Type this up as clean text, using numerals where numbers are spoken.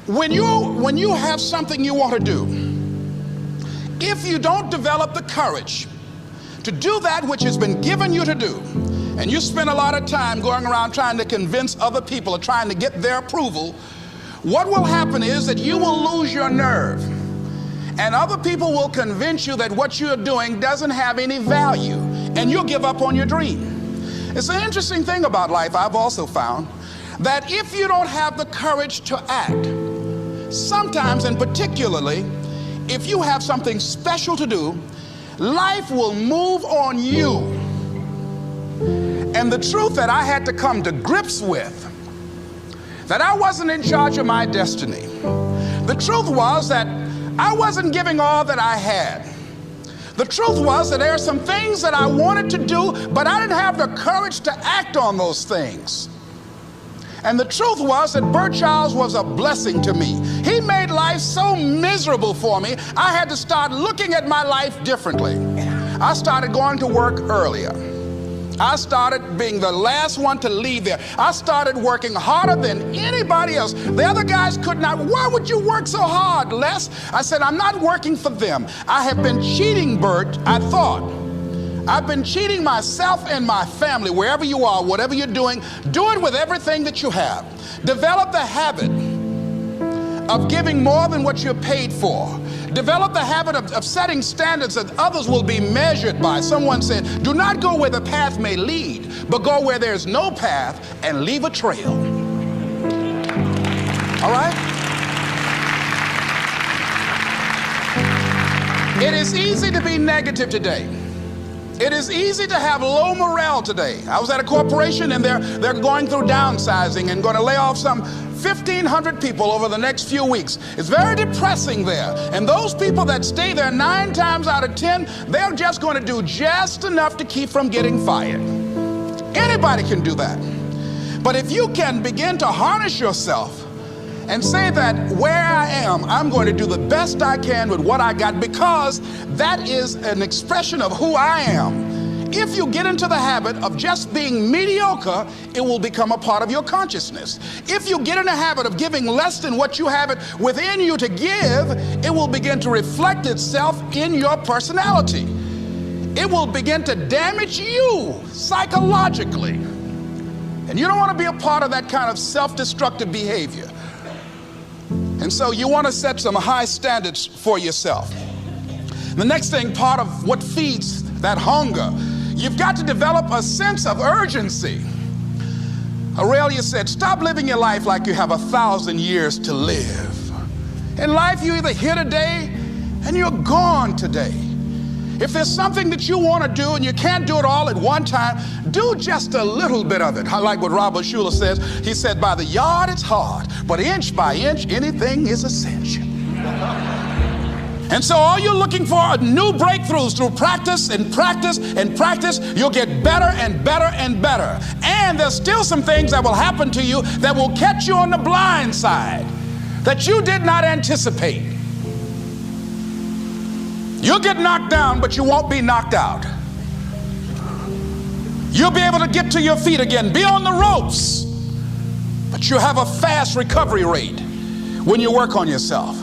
When you have something you want to do, if you don't develop the courage to do that which has been given you to do, and you spend a lot of time going around trying to convince other people or trying to get their approval, what will happen is that you will lose your nerve, and other people will convince you that what you're doing doesn't have any value, and you'll give up on your dream. It's an interesting thing about life, I've also found, that if you don't have the courage to act, sometimes, and particularly if you have something special to do, life will move on you. And the truth that I had to come to grips with, that I wasn't in charge of my destiny. The truth was that I wasn't giving all that I had. The truth was that there are some things that I wanted to do, but I didn't have the courage to act on those things. And the truth was that Bert Childs was a blessing to me. He made life so miserable for me, I had to start looking at my life differently. I started going to work earlier. I started being the last one to leave there. I started working harder than anybody else. The other guys could not. Why would you work so hard, Les? I said, I'm not working for them. I have been cheating, Bert, I thought. I've been cheating myself and my family. Wherever you are, whatever you're doing, do it with everything that you have. Develop the habit of giving more than what you're paid for. Develop the habit of setting standards that others will be measured by. Someone said, do not go where the path may lead, but go where there's no path and leave a trail. All right? It is easy to be negative today. It is easy to have low morale today. I was at a corporation and they're going through downsizing and going to lay off some 1,500 people over the next few weeks. It's very depressing there. And those people that stay there 9 times out of 10, they're just going to do just enough to keep from getting fired. Anybody can do that. But if you can begin to harness yourself and say that where I am, I'm going to do the best I can with what I got, because that is an expression of who I am. If you get into the habit of just being mediocre, it will become a part of your consciousness. If you get in the habit of giving less than what you have it within you to give, it will begin to reflect itself in your personality. It will begin to damage you psychologically. And you don't want to be a part of that kind of self-destructive behavior. And so you want to set some high standards for yourself. The next thing, part of what feeds that hunger, you've got to develop a sense of urgency. Aurelia said, stop living your life like you have 1,000 years to live. In life, you're either here today and you're gone today. If there's something that you want to do and you can't do it all at one time, do just a little bit of it. I like what Robert Schuller says. He said, by the yard it's hard, but inch by inch, anything is a cinch. And so all you're looking for are new breakthroughs through practice and practice and practice. You'll get better and better and better. And there's still some things that will happen to you that will catch you on the blind side that you did not anticipate. You'll get knocked down, but you won't be knocked out. You'll be able to get to your feet again, be on the ropes, but you'll have a fast recovery rate when you work on yourself.